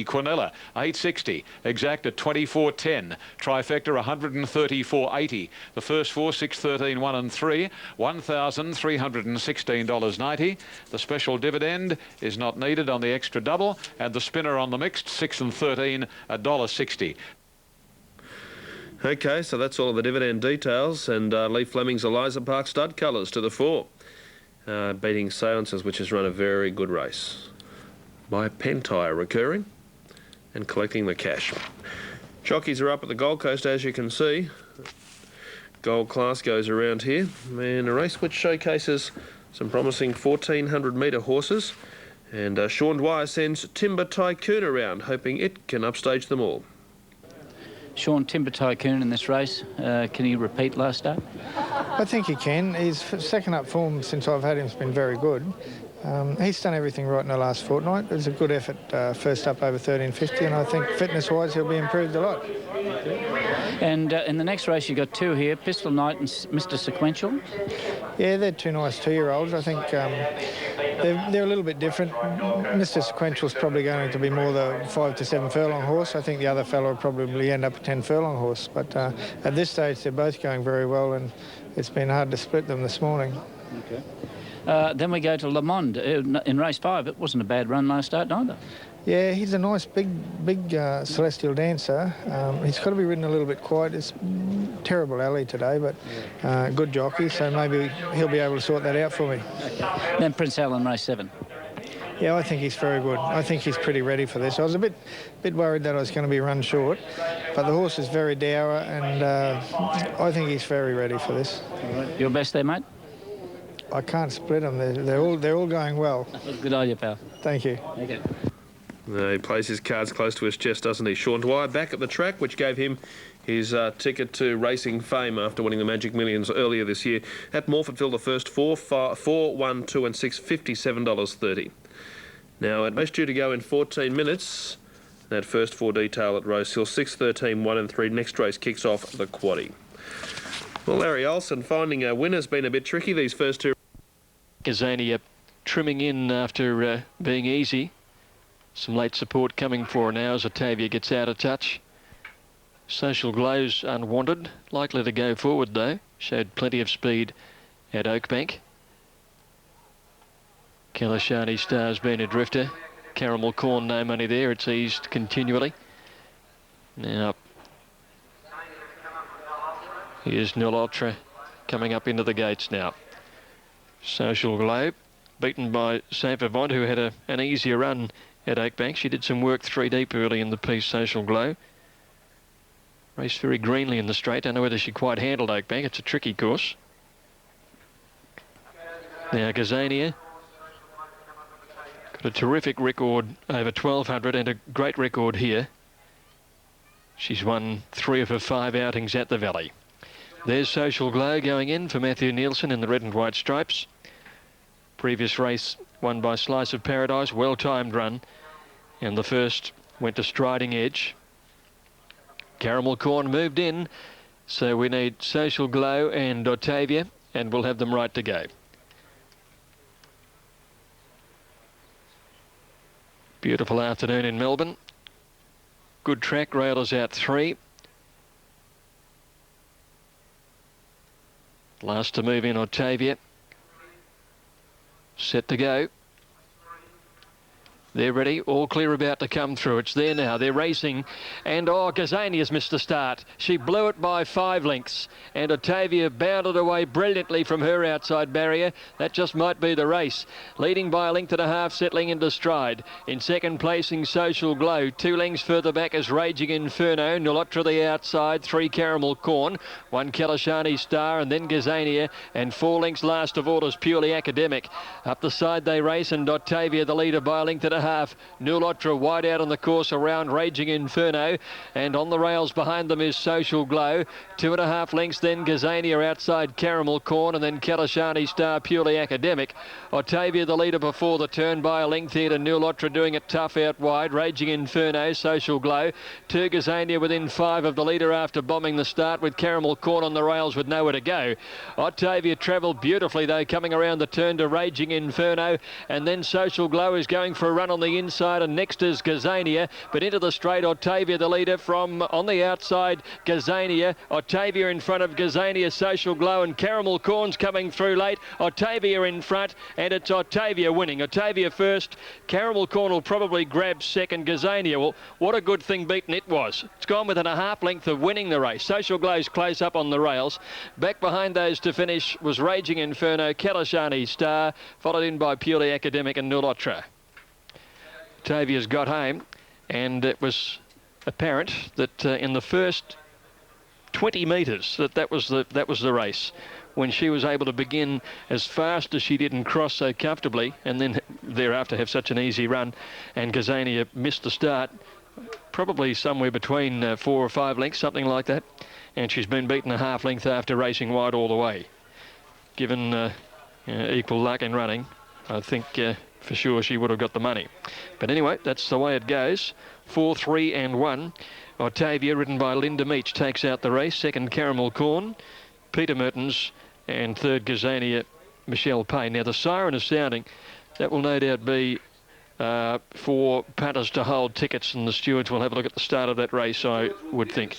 Quinella, 860, exact at 24.10, trifecta 134.80. The first four, 613, 1 and 3, $1,316.90. The special dividend is not needed on the extra double, and the spinner on the mixed, 6 and 13, $1.60. Okay, so that's all of the dividend details, and Lee Fleming's Eliza Park stud colours to the fore, beating Seances, which has run a very good race. By Pentire recurring and collecting the cash. Jockeys are up at the Gold Coast, as you can see. Gold class goes around here, and a race which showcases some promising 1,400 metre horses. And Sean Dwyer sends Timber Tycoon around, hoping it can upstage them all. Sean, Timber Tycoon in this race, can he repeat last start? I think he can. His second up form since I've had him has been very good. He's done everything right in the last fortnight. It was a good effort first up over 13.50, and I think fitness-wise he'll be improved a lot. And in the next race you've got two here, Pistol Knight and Mr. Sequential. Yeah, they're two nice two-year-olds. I think they're a little bit different. Mr. Sequential's probably going to be more the 5 to 7 furlong horse. I think the other fellow will probably end up a 10 furlong horse. But at this stage they're both going very well, and it's been hard to split them this morning. Okay. Then we go to Le Monde in race 5. It wasn't a bad run last start either. Yeah, he's a nice big Celestial Dancer. He's got to be ridden a little bit quiet. It's terrible alley today, but good jockey, so maybe he'll be able to sort that out for me. Okay. Then Prince Al in race 7. Yeah, I think he's very good. I think he's pretty ready for this. I was a bit worried that I was going to be run short, but the horse is very dour, and I think he's very ready for this. All right. Your best there, mate? I can't split them. They're all going well. Good on you, pal. Thank you. Okay. He plays his cards close to his chest, doesn't he? Sean Dwyer back at the track, which gave him his ticket to racing fame after winning the Magic Millions earlier this year. At Morfordville, the first 4, 1, 2 and 6, $57.30. Now, at race due to go in 14 minutes, that first 4 detail at Rosehill, 6, 13, 1 and 3. Next race kicks off the quaddie. Well, Larry Olsen finding a winner's been a bit tricky these first two. Gazania trimming in after being easy. Some late support coming for her now as Otavia gets out of touch. Social Glow's unwanted, likely to go forward though. Showed plenty of speed at Oakbank. Kalashani Star's been a drifter. Caramel Corn, no money there. It's eased continually. Now, here's Nul Ultra coming up into the gates now. Social Glow, beaten by Saint Vivant, who had an easier run at Oakbank. She did some work 3 deep early in the piece, Social Glow. Raced very greenly in the straight. Don't know whether she quite handled Oakbank. It's a tricky course. Now Gazania got a terrific record over 1,200 and a great record here. She's won 3 of her 5 outings at the Valley. There's Social Glow going in for Matthew Nielsen in the red and white stripes. Previous race won by Slice of Paradise, well-timed run. And the first went to Striding Edge. Caramel Corn moved in, so we need Social Glow and Otavia, and we'll have them right to go. Beautiful afternoon in Melbourne. Good track, railers out 3. Last to move in, Otavia. Set to go. They're ready, all clear, about to come through. It's there now, they're racing. And Gazania's missed the start. She blew it by 5 lengths. And Otavia bounded away brilliantly from her outside barrier. That just might be the race. Leading by 1.5 lengths, settling into stride. In second placing, Social Glow. 2 lengths further back is Raging Inferno. Nulatra the outside, 3 Caramel Corn. 1 Kalashani Star, and then Gazania. And 4 lengths last of all is Purely Academic. Up the side they race, and Otavia the leader by 1.5 lengths. Nulatra wide out on the course around Raging Inferno, and on the rails behind them is Social Glow. 2.5 lengths then Gazania outside Caramel Corn, and then Kalashani Star, Purely Academic. Otavia the leader before the turn by 1 length here to Nulatra, doing it tough out wide. Raging Inferno, Social Glow. 2 Gazania within 5 of the leader after bombing the start, with Caramel Corn on the rails with nowhere to go. Otavia travelled beautifully though, coming around the turn to Raging Inferno, and then Social Glow is going for a run on the inside, and next is Gazania, but into the straight, Octavia the leader from on the outside, Gazania. Octavia in front of Gazania, Social Glow, and Caramel Corn's coming through late. Octavia in front, and it's Octavia winning. Octavia first, Caramel Corn will probably grab second. Gazania, well, what a good thing beaten it was. It's gone within a half length of winning the race. Social Glow's close up on the rails. Back behind those to finish was Raging Inferno, Kalashani Star, followed in by Purely Academic and Nulotra. Octavia's got home, and it was apparent that in the first 20 metres that was the race, when she was able to begin as fast as she did and cross so comfortably, and then thereafter have such an easy run, and Gazania missed the start, probably somewhere between 4 or 5 lengths, something like that, and she's been beaten a half length after racing wide all the way. Given equal luck in running, I think for sure she would have got the money. But anyway, that's the way it goes. 4, 3 and 1. Octavia, ridden by Linda Meach, takes out the race. Second, Caramel Corn, Peter Mertens, and third, Gazania, Michelle Payne. Now the siren is sounding. That will no doubt be for punters to hold tickets, and the stewards will have a look at the start of that race, I would think.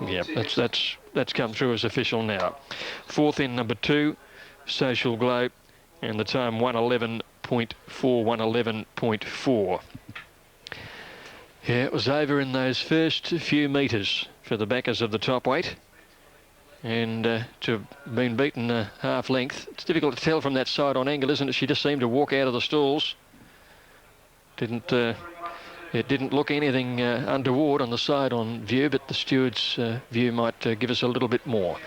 Yeah, that's come through as official now. Fourth in number 2, Social Glow, and the time 1:11.4, 1:11.4. Yeah, it was over in those first few metres for the backers of the top weight, and to have been beaten a half length. It's difficult to tell from that side on angle, isn't it? She just seemed to walk out of the stalls. It didn't look anything untoward on the side on view, but the steward's view might give us a little bit more.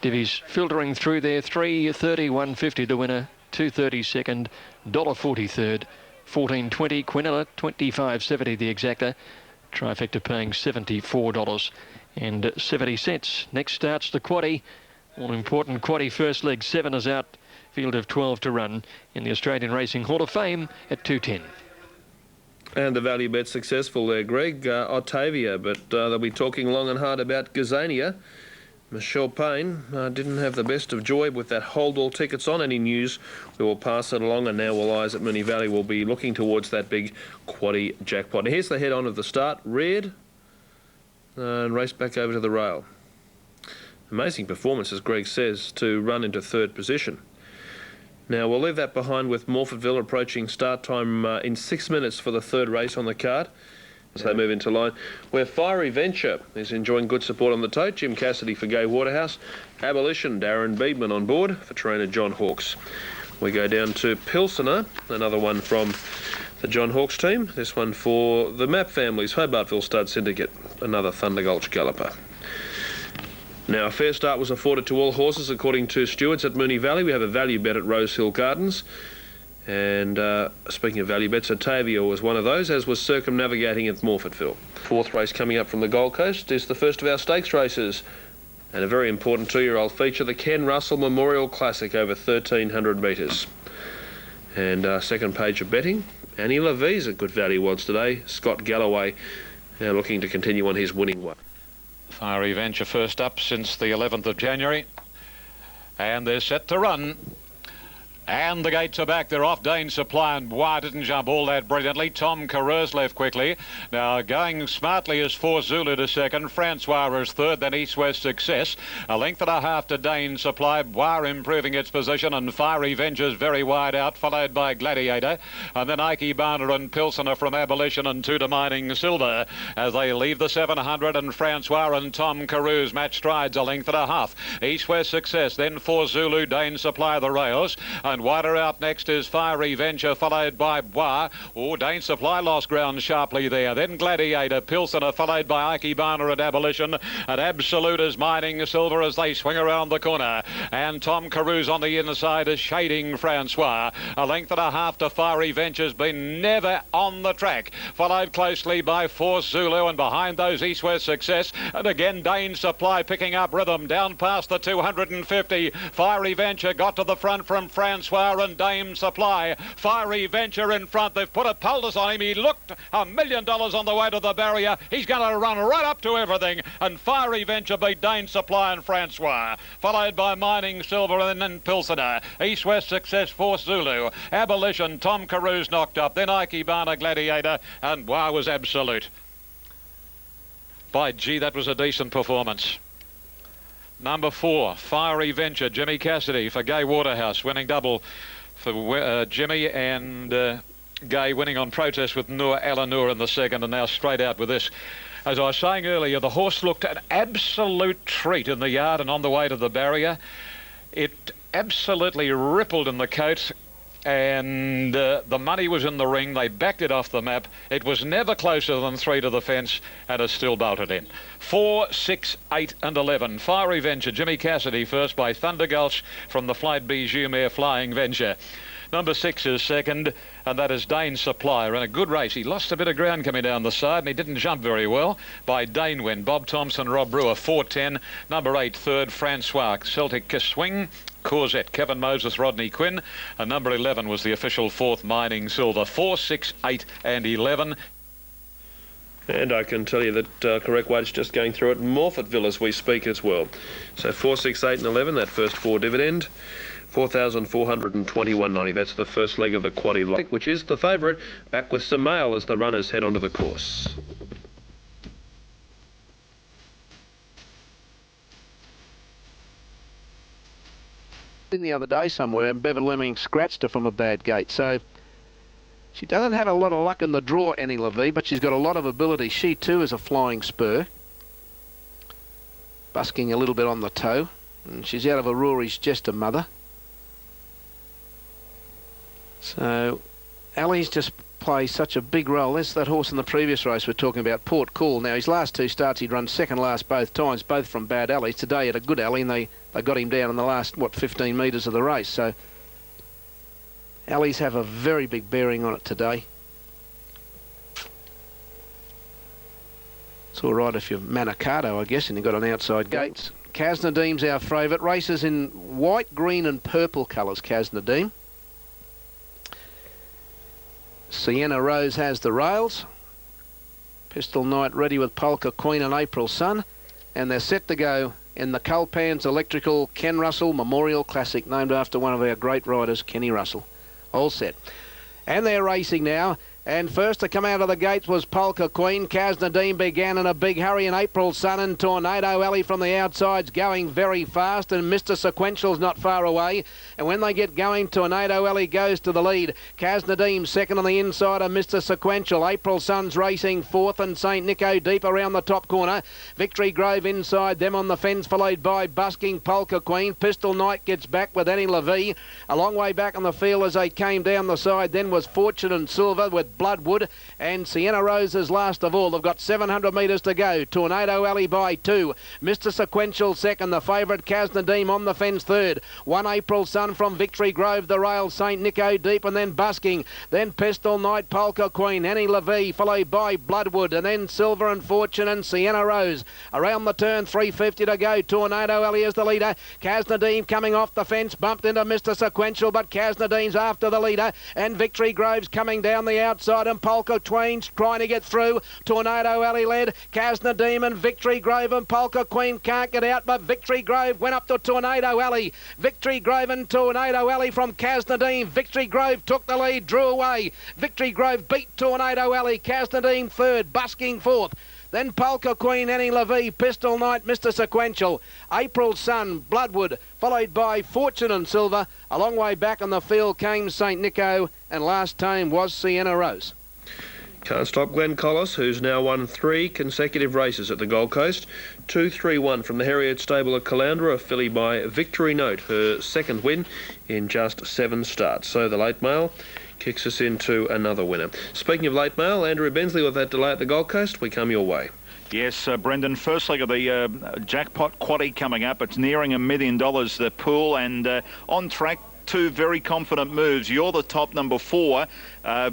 Divi's filtering through there. 3:30, 150 the winner, 2:30 second, $1.40 third, 14.20 Quinella, 25.70 the exacta. Trifecta paying $74.70. Next starts the quaddie. All important quaddie first leg. 7 is out. Field of 12 to run in the Australian Racing Hall of Fame at 2:10. And the value bet successful there, Greg. Octavia, but they'll be talking long and hard about Gazania. Michelle Payne didn't have the best of joy with that hold all tickets on. Any news, we will pass it along, and now all eyes at Moonee Valley will be looking towards that big quaddie jackpot. Here's the head-on of the start. Reared and raced back over to the rail. Amazing performance, as Greg says, to run into third position. Now, we'll leave that behind with Morphettville approaching start time in 6 minutes for the third race on the card. As they move into line, where Fiery Venture is enjoying good support on the tote. Jim Cassidy for Gay Waterhouse. Abolition, Darren Beedman on board for trainer John Hawkes. We go down to Pilsener, another one from the John Hawkes team. This one for the Map Families, Hobartville Stud Syndicate, another Thunder Gulch galloper. Now, a fair start was afforded to all horses according to stewards at Moonee Valley. We have a value bet at Rosehill Gardens. And speaking of value bets, Octavia was one of those, as was Circumnavigating at Morphettville. Fourth race coming up from the Gold Coast is the first of our stakes races, and a very important 2-year-old feature, the Ken Russell Memorial Classic over 1,300 metres. And second page of betting, Annie LaVie's a good value odds today. Scott Galloway now looking to continue on his winning way. Fiery Venture first up since the 11th of January, and they're set to run. And the gates are back. They're off. Dane Supply and Bois didn't jump all that brilliantly. Tom Careuse left quickly. Now going smartly is 4 Zulu to second. Francois is third. Then East West Success. A length and a half to Dane Supply. Bois improving its position, and Fiery Venture's very wide out, followed by Gladiator. And then Ike Barner and Pilsener from Abolition, and 2 to Mining Silver as they leave the 700. And Francois and Tom Careuse match strides a length and a half. East West Success. Then 4 Zulu. Dane Supply the rails. And wider out next is Fiery Venture, followed by Bois. Oh, Dane Supply lost ground sharply there. Then Gladiator, Pilsener, followed by Ike Barner and Abolition. And Absolute is Mining Silver as they swing around the corner. And Tom Careuse on the inside is shading Francois. A length and a half to Fiery Venture's been never on the track. Followed closely by 4 Zulu, and behind those East West Success. And again Dane Supply picking up rhythm down past the 250. Fiery Venture got to the front from Francois. Francois and Dame Supply. Fiery Venture in front. They've put a poultice on him. He looked $1 million on the way to the barrier. He's going to run right up to everything. And Fiery Venture beat Dame Supply and Francois. Followed by Mining Silver and then Pilsener. East-West Success Force Zulu. Abolition, Tom Carews knocked up. Then Ikebana Gladiator. And Wah was absolute. By gee, that was a decent performance. Number 4, Fiery Venture, Jimmy Cassidy for Gay Waterhouse, winning double for Jimmy, and Gay winning on protest with Noor Alanur in the second, and now straight out with this. As I was saying earlier, the horse looked an absolute treat in the yard and on the way to the barrier. It absolutely rippled in the coat, and the money was in the ring. They backed it off the map. It was never closer than 3 to the fence, and it still bolted in. 4, 6, 8 and 11. Fiery Venture, Jimmy Cassidy first by Thunder Gulch from the Flight Bijou mare Flying Venture. Number 6 is second, and that is Dane Supplier in a good race. He lost a bit of ground coming down the side, and he didn't jump very well. By Dane Win, Bob Thompson, Rob Brewer, 4-10. Number 8, third, Francois, Celtic Kiss Swing. Corzette, Kevin Moses, Rodney Quinn, and number 11 was the official 4th, Mining Silver. 4, 6, 8 and 11. And I can tell you that correct weight's just going through at Morfettville as we speak as well. So 4, 6, 8 and 11, that first 4 dividend. 4,421.90. That's the first leg of the quaddy lot, which is the favourite. Back with some mail as the runners head onto the course. The other day somewhere, and Bevan Lemming scratched her from a bad gate, so she doesn't have a lot of luck in the draw, Annie Levy, but she's got a lot of ability. She too is a flying spur, busking a little bit on the toe, and she's out of Aurori's Jester Mother. So Ali's just plays such a big role. There's that horse in the previous race we're talking about, Port Call. Now his last 2 starts he'd run second last both times, both from bad alleys. Today at a good alley, and they got him down in the last 15 metres of the race. So alleys have a very big bearing on it today. It's all right if you're Manicato, I guess, and you've got an outside gate. Kaz Nadim's our favourite. Races in white, green and purple colours, Kaz Nadim. Sienna Rose has the rails. Pistol Knight ready with Polka Queen and April Sun. And they're set to go in the Culpans Electrical Ken Russell Memorial Classic, named after one of our great riders, Kenny Russell. All set. And they're racing now. And first to come out of the gates was Polka Queen. Kaz Nadim began in a big hurry, and April Sun and Tornado Alley from the outsides going very fast, and Mr. Sequential's not far away. And when they get going, Tornado Alley goes to the lead. Kaz Nadim second on the inside of Mr. Sequential. April Sun's racing 4th, and St. Nico deep around the top corner. Victory Grove inside them on the fence, followed by Busking Polka Queen. Pistol Knight gets back with Annie Levy. A long way back on the field as they came down the side then was Fortune and Silver with Bloodwood, and Sienna Rose is last of all. They've got 700 metres to go. Tornado Alley by 2. Mr. Sequential second. The favourite Kaz Nadim on the fence third. 1 April Sun from Victory Grove. The rail St. Nico deep, and then Busking. Then Pistol Knight, Polka Queen, Annie Levy, followed by Bloodwood, and then Silver and Fortune and Sienna Rose. Around the turn, 350 to go. Tornado Alley is the leader. Kaz Nadim coming off the fence, bumped into Mr. Sequential, but Kaz Nadim's after the leader, and Victory Grove's coming down the outside, and Polka Queen's trying to get through. Tornado Alley led. Kaz Nadim and Victory Grove, and Polka Queen can't get out, but Victory Grove went up to Tornado Alley. Victory Grove and Tornado Alley from Kaz Nadim. Victory Grove took the lead, drew away. Victory Grove beat Tornado Alley. Kaz Nadim third, Busking fourth. Then Polka Queen, Annie Levy, Pistol Knight, Mr. Sequential, April Sun, Bloodwood, followed by Fortune and Silver. A long way back on the field came St. Nico, and last time was Sienna Rose. Can't stop Glenn Collis, who's now won 3 consecutive races at the Gold Coast. 2-3-1 from the Heriot stable at Caloundra, a filly by Victory Note, her second win in just 7 starts. So the late mail kicks us into another winner. Speaking of late mail, Andrew Bensley, with that delay at the Gold Coast, we come your way. Yes, Brendan, first leg of the jackpot quaddie coming up. It's nearing $1 million, the pool, and on track. 2 very confident moves. You're the Top, number 4.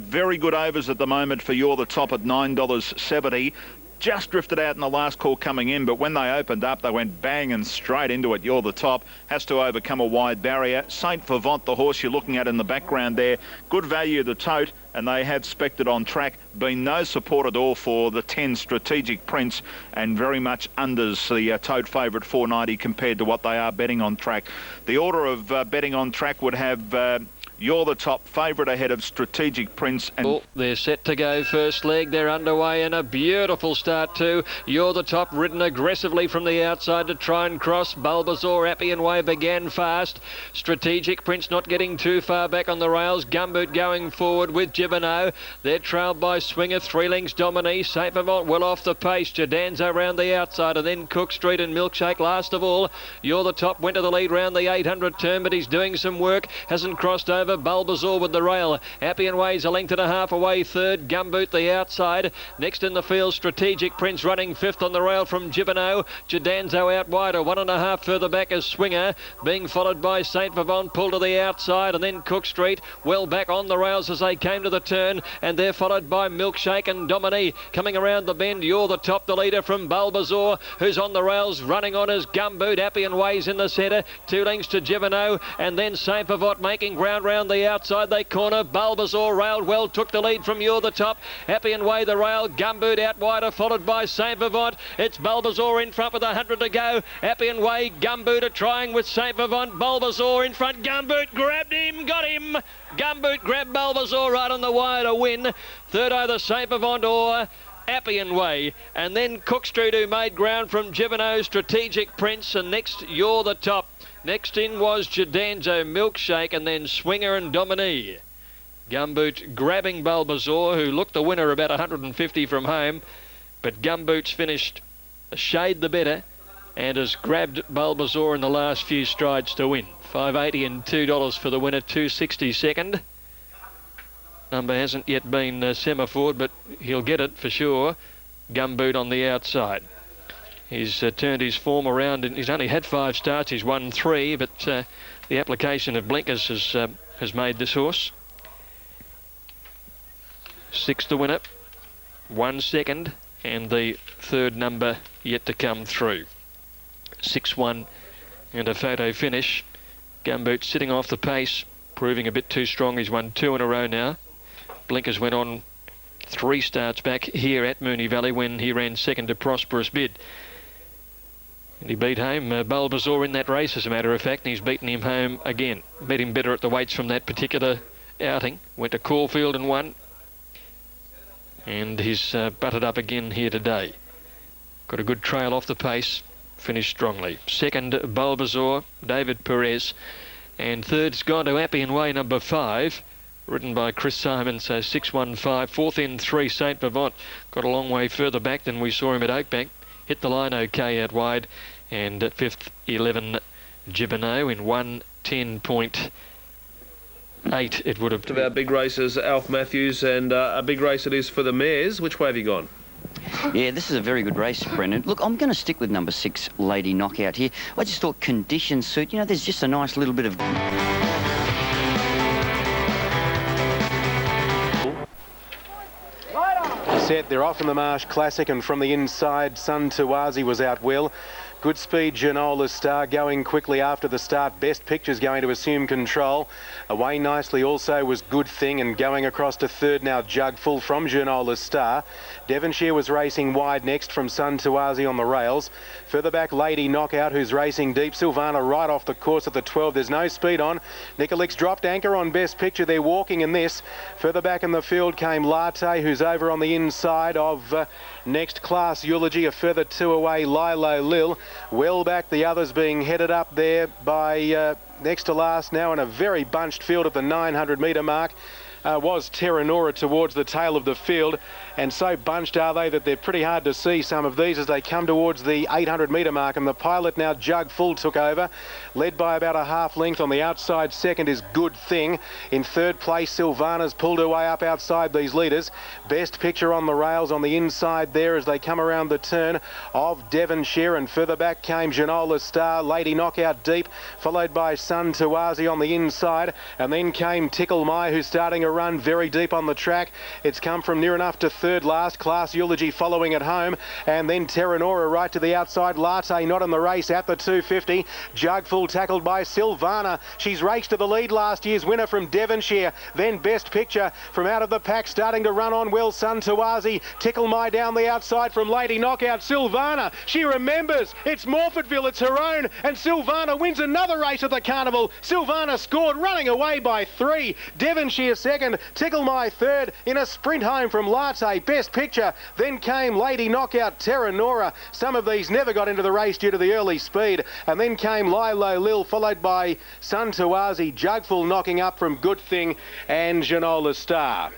Very good overs at the moment for You're the Top at $9.70. just drifted out in the last call coming in, but when they opened up, they went bang and straight into it. You're the Top has to overcome a wide barrier. Saint Favant, the horse you're looking at in the background there, good value the tote, and they have spec'd it on track. Been no support at all for the 10 Strategic Prince, and very much unders the tote favourite 490 compared to what they are betting on track. The order of betting on track would have You're the Top favourite ahead of Strategic Prince. And they're set to go first leg. They're underway, and a beautiful start too. You're the Top ridden aggressively from the outside to try and cross. Bulbasaur, Appian Way began fast. Strategic Prince not getting too far back on the rails. Gumboot going forward with Gibano. They're trailed by Swinger, 3 lengths Dominique. Saint Favant well off the pace. Jadanza round the outside, and then Cook Street and Milkshake last of all. You're the Top went to the lead round the 800 turn, but he's doing some work. Hasn't crossed over. Bulbasaur with the rail. Appian Way's a length and a half away third. Gumboot the outside. Next in the field, Strategic Prince running fifth on the rail from Gibano. Jadanzo out wider, 1.5 further back as Swinger, being followed by Saint Favant, pulled to the outside, and then Cook Street well back on the rails as they came to the turn, and they're followed by Milkshake and Dominique coming around the bend. You're the Top, the leader from Bulbasaur, who's on the rails running on as Gumboot. Appian Way's in the centre, 2 lengths to Gibano, and then Saint Favant making ground round the outside. They corner. Bulbasaur railed well, took the lead from You're the Top. Appian Way the rail. Gumboot out wider, followed by Saint Favant. It's Bulbasaur in front with 100 to go. Appian Way, Gumboot are trying with Saint Favant. Bulbasaur in front. Gumboot grabbed him, got him. Gumboot grabbed Bulbasaur right on the wire to win. Third either Saint Favant or Appian Way, and then Cook Street, who made ground from Gibano, Strategic Prince, and next You're the Top. Next in was Jadanzo, Milkshake, and then Swinger and Dominique. Gumboot grabbing Bulbasaur, who looked the winner about 150 from home, but Gumboot's finished a shade the better and has grabbed Bulbasaur in the last few strides to win. $5.80 and $2 for the winner, 260 second. Number hasn't yet been semaphored, but he'll get it for sure. Gumboot on the outside. He's turned his form around, and he's only had 5 starts. He's won 3, but the application of blinkers has made this horse. 6 to win it, 1 second, and the third number yet to come through. 6-1 and a photo finish. Gumboot sitting off the pace, proving a bit too strong. He's won 2 in a row now. Blinkers went on 3 starts back here at Moonee Valley when he ran second to Prosperous Bid. And he beat home Bulbasaur in that race, as a matter of fact, and he's beaten him home again. Beat him better at the weights from that particular outing. Went to Caulfield and won. And he's butted up again here today. Got a good trail off the pace, finished strongly. Second, Bulbasaur, David Perez. And third's gone to Appian Way, number 5. Ridden by Chris Simon, so 6-1-5. Fourth in 3, Saint Favant. Got a long way further back than we saw him at Oakbank. Hit the line okay out wide. And at 5th, 11, Gibano in 1:10.8 it would have. Of our big races, Alf Matthews, and a big race it is for the mares. Which way have you gone? Yeah, this is a very good race, Brendan. Look, I'm going to stick with number 6, Lady Knockout here. I just thought conditions suit. You know, there's just a nice little bit of... Set, they're off in the Marsh Classic, and from the inside, Sun Tawazi was out well. Good speed, Genola Star going quickly after the start. Best Picture's going to assume control. Away nicely also was Good Thing, and going across to third now, Jug Full from Genola Star. Devonshire was racing wide next from Sun Tawazi on the rails. Further back, Lady Knockout, who's racing deep. Silvana right off the course at the 12. There's no speed on. Nicolix dropped anchor on Best Picture. They're walking in this. Further back in the field came Latte, who's over on the inside of Next Class Eulogy. A further 2 away, Lilo Lil. Well back, the others being headed up there by next to last now in a very bunched field at the 900 metre mark. Was Terra Nora towards the tail of the field, and so bunched are they that they're pretty hard to see, some of these, as they come towards the 800 metre mark. And the pilot now, Jug Full, took over, led by about a half length. On the outside, second is Good Thing. In third place, Silvana's pulled her way up outside these leaders. Best Picture on the rails on the inside there as they come around the turn of Devonshire, and further back came Genola Star, Lady Knockout deep, followed by Sun Tawazi on the inside, and then came Tickle My, who's starting a run very deep on the track. It's come from near enough to third last. Class Eulogy following at home, and then Terranora right to the outside. Latte not in the race at the 250. Jugful tackled by Silvana. She's raced to the lead last year's winner from Devonshire. Then Best Picture from out of the pack, starting to run on well. Sun Tawazi. Tickle My down the outside from Lady Knockout. Silvana, she remembers. It's Morfordville, it's her own, and Silvana wins another race at the carnival. Silvana scored, running away by 3. Devonshire second, Tickle My third in a sprint home from Latte. Best Picture. Then came Lady Knockout, Terranora. Some of these never got into the race due to the early speed. And then came Lilo Lil, followed by Sun Tawazi. Jugful knocking up from Good Thing and Janola Star.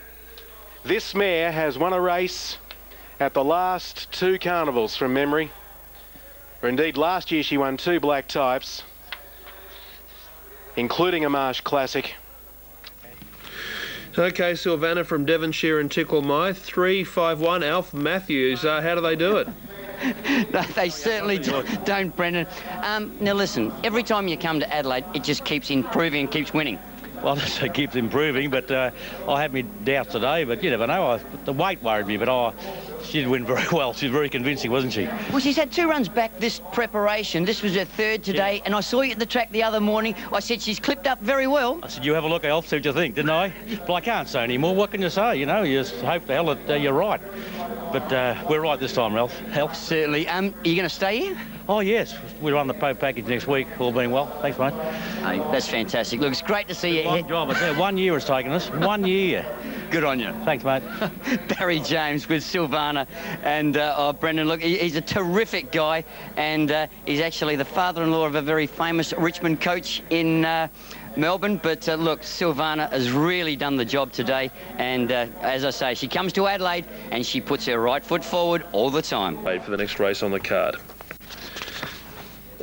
This mare has won a race at the last 2 carnivals from memory. Or indeed, last year she won 2 black types, including a Marsh Classic. Okay, Silvana from Devonshire and Tickle My, 3-5-1. Alf Matthews, how do they do it? No, they certainly don't, Brendan. Now listen, every time you come to Adelaide, it just keeps improving and keeps winning. Well, it keeps improving, but I had my doubts today, but you never know. The weight worried me, but she did win very well. She was very convincing, wasn't she? Well, she's had 2 runs back this preparation. This was her 3rd today, and I saw you at the track the other morning. I said she's clipped up very well. I said, you have a look, Alf, see what you think, didn't I? But I can't say any more. What can you say? You know, you just hope the hell that you're right. But we're right this time, Ralph. Certainly. Are you going to stay here? Oh, yes. We run the Pope package next week, all being well. Thanks, mate. Hey, that's fantastic. Look, it's great to see you. Long job, I tell you. 1 year it's taken us. 1 year. Good on you. Thanks, mate. Barry James with Silvana. And, Brendan, look, he's a terrific guy. And he's actually the father-in-law of a very famous Richmond coach in Melbourne. But, look, Silvana has really done the job today. And, as I say, she comes to Adelaide and she puts her right foot forward all the time. Wait for the next race on the card.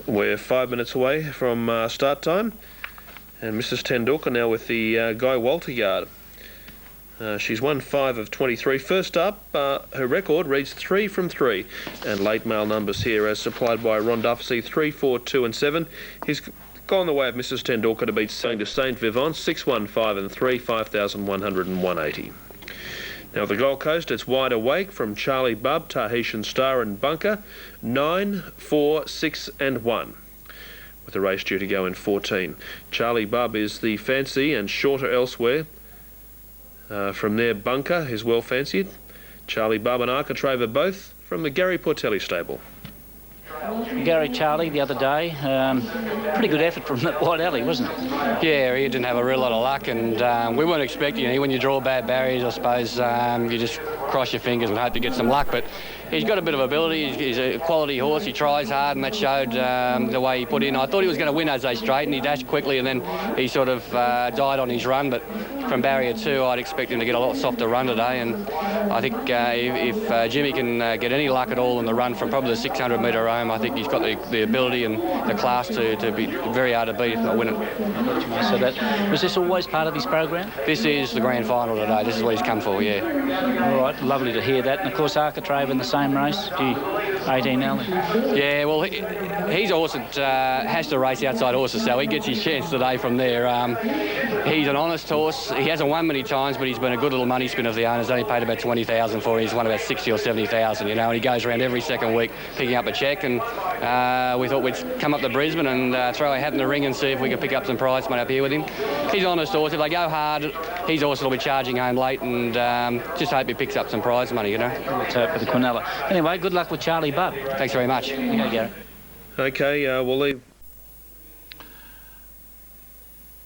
We're 5 minutes away from start time, and Mrs. Tendulkar now with the Guy Walter yard. She's won 5 of 23. First up, her record reads 3 from 3, and late mail numbers here as supplied by Ron Duffy, 3, 4, 2 and 7. He's gone the way of Mrs. Tendulkar to beat Saying to Saint Vivant, 6, 1, 5 and 3, 5,180. Now the Gold Coast, it's Wide Awake from Charlie Bubb, Tahitian Star and Bunker, 9, 4, 6 and 1. With the race due to go in 14. Charlie Bubb is the fancy and shorter elsewhere. From there, Bunker is well fancied. Charlie Bubb and Architrave are both from the Gary Portelli stable. Gary Charlie the other day, pretty good effort from that wide alley, wasn't it? Yeah, he didn't have a real lot of luck, and we weren't expecting, when you draw bad barriers, I suppose, you just cross your fingers and hope to get some luck, but he's got a bit of ability. He's a quality horse. He tries hard, and that showed the way he put in. I thought he was going to win as they straightened. He dashed quickly, and then he sort of died on his run, but from barrier 2, I'd expect him to get a lot softer run today, and I think if Jimmy can get any luck at all in the run from probably the 600-metre home, I think he's got the ability and the class to be very hard to beat if not win it. So was this always part of his program? This is the grand final today. This is what he's come for, yeah. All right, lovely to hear that. And of course, Architrave in the same race, 18 alley. Yeah, well, he's a horse that has to race outside horses, so he gets his chance today from there. He's an honest horse. He hasn't won many times, but he's been a good little money spinner for the owners. Only paid about 20,000 for him. He's won about 60 or 70,000, and he goes around every second week picking up a cheque. And we thought we'd come up to Brisbane and throw a hat in the ring and see if we could pick up some prize money up here with him. He's an honest horse. If they go hard, he's a horse that'll be charging home late, and just hope he picks up some prize money, Let's hope for the Quinella. Anyway, good luck with Charlie Bubb. Thanks very much. Okay, Gary. Okay, we'll leave.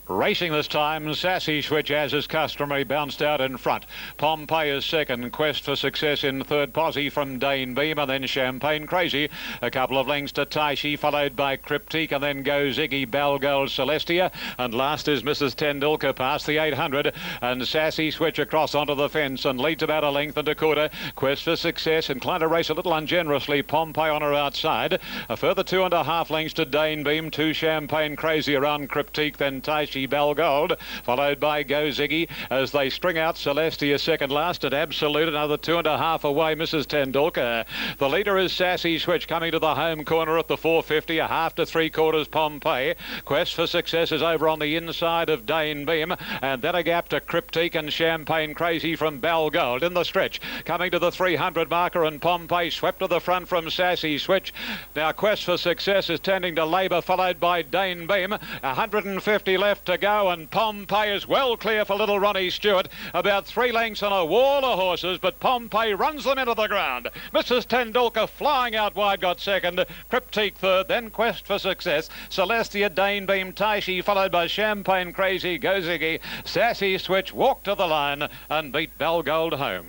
Racing this time, Sassy Switch, as is customary, bounced out in front. Pompeii is second, Quest for Success in third, Posse from Dane Beam, and then Champagne Crazy. A couple of lengths to Taishi, followed by Cryptique, and then goes Iggy Balgold Celestia. And last is Mrs. Tendulkar past the 800, and Sassy Switch across onto the fence and leads about a length and a quarter. Quest for Success inclined to race a little ungenerously. Pompeii on her outside. A further 2.5 lengths to Dane Beam, 2 Champagne Crazy around Cryptique, then Taishi Tashi Belgold, followed by Go Ziggy as they string out Celestia second last at Absolute, another 2.5 away, Mrs. Tendulkar. The leader is Sassy Switch coming to the home corner at the 450, a half to 3/4 Pompeii. Quest for Success is over on the inside of Dane Beam, and then a gap to Cryptique and Champagne Crazy from Belgold in the stretch. Coming to the 300 marker, and Pompeii swept to the front from Sassy Switch. Now Quest for Success is tending to labour, followed by Dane Beam. 150 left to go, and Pompeii is well clear for little Ronnie Stewart. About 3 lengths on a wall of horses, but Pompeii runs them into the ground. Mrs. Tendulkar flying out wide got second, Cryptique third, then Quest for Success, Celestia, Dane Beam, Tashi, followed by Champagne Crazy, Go Ziggy. Sassy Switch walked to the line and beat Belgold home.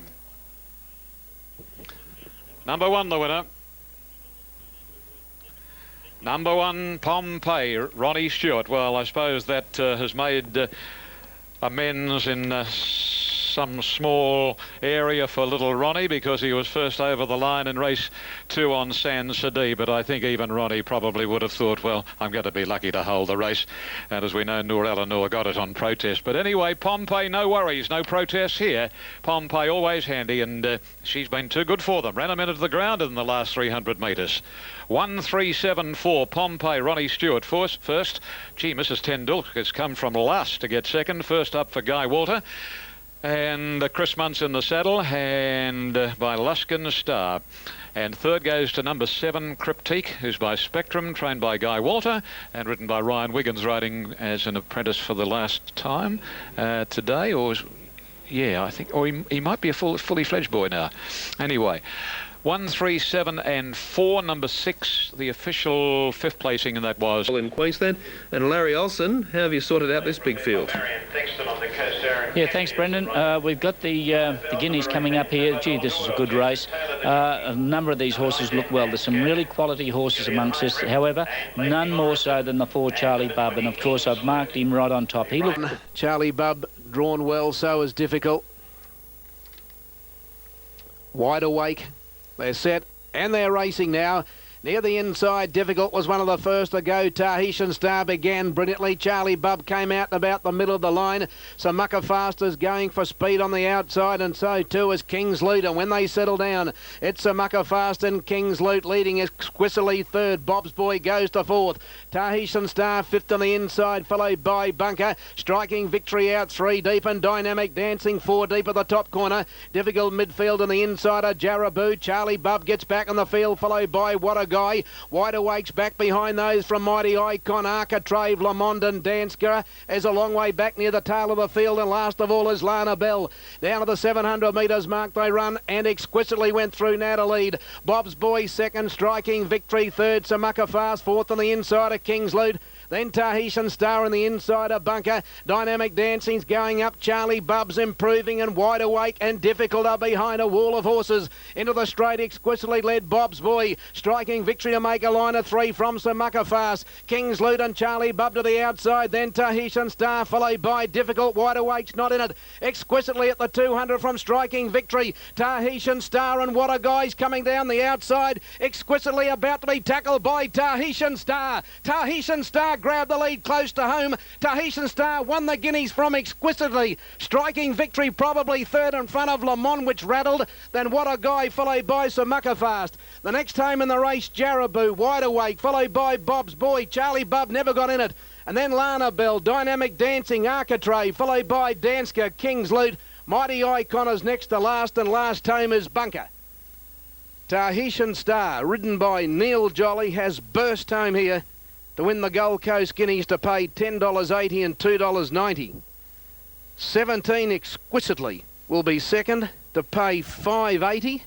Number 1, the winner. Number 1, Pompeii, Ronnie Stewart. Well, I suppose that has made amends in some small area for little Ronnie, because he was first over the line in race 2 on San Sadi, but I think even Ronnie probably would have thought, well, I'm going to be lucky to hold the race, and as we know, Noor Eleanor got it on protest. But anyway, Pompeii, no worries, no protests here. Pompeii always handy, and she's been too good for them. Ran a minute to the ground in the last 300 metres. 1-3-7-4, Pompeii, Ronnie Stewart first. Gee, Mrs. Tendulkar has come from last to get second. First up for Guy Walter. And Chris Muntz in the saddle, and by Luskin Star. And third goes to number 7, Cryptique, who's by Spectrum, trained by Guy Walter and ridden by Ryan Wiggins, riding as an apprentice for the last time today. Or, yeah, I think, or he might be a fully fledged boy now. Anyway. 1, 3, 7 and 4, number 6, the official 5th placing, and that was in Queensland. And Larry Olsen, how have you sorted out this big field? Yeah, thanks, Brendan. We've got the guineas coming up here. Gee, this is a good race. A number of these horses look well. There's some really quality horses amongst us. However, none more so than the 4 Charlie Bub, and of course I've marked him right on top. He looked... Charlie Bub drawn well, so is Difficult. Wide Awake. They're set and they're racing now. Near the inside, Difficult was one of the first to go. Tahitian Star began brilliantly. Charlie Bub came out about the middle of the line. Samaka Fast is going for speed on the outside, and so too is King's Loot. And when they settle down, it's Samaka Fast and King's Loot leading exquisitely third. Bob's Boy goes to fourth. Tahitian Star fifth on the inside, followed by Bunker. Striking Victory out 3 deep, and Dynamic Dancing 4 deep at the top corner. Difficult midfield on the insider, Jaraboo. Charlie Bub gets back on the field, followed by What a Guy. Wide Awake's back behind those from Mighty Icon. Architrave, Lamond and Dansker is a long way back near the tail of the field, and last of all is Lana Bell. Down to the 700 metres mark they run, and exquisitely went through now to lead. Bob's Boy second, Striking Victory third, Samaka Fast fourth on the inside of King's Loot. Then Tahitian Star in the insider, Bunker. Dynamic Dancing's going up. Charlie Bub's improving, and Wide Awake and Difficult are behind a wall of horses. Into the straight, exquisitely led Bob's Boy. Striking Victory to make a line of 3 from Samaka Fast. King's Loot and Charlie Bub to the outside. Then Tahitian Star, followed by Difficult. Wide Awake's not in it. Exquisitely at the 200 from Striking Victory. Tahitian Star and What a Guy's coming down the outside. Exquisitely about to be tackled by Tahitian Star. Tahitian Star grabbed the lead close to home. Tahitian Star won the guineas from Exquisitely. Striking Victory probably third in front of Lamont, which rattled. Then What a Guy, followed by Samaka Fast. The next home in the race, Jaraboo, Wide Awake, followed by Bob's Boy. Charlie Bub never got in it. And then Lana Bell, Dynamic Dancing, Architrave, followed by Dansker, King's Loot. Mighty Icon is next to last, and last home is Bunker. Tahitian Star, ridden by Neil Jolly, has burst home here to win the Gold Coast Guineas, to pay $10.80 and $2.90. 17 Exquisitely will be second, to pay $5.80.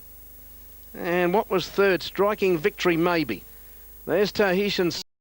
And what was third? Striking Victory maybe. There's Tahitian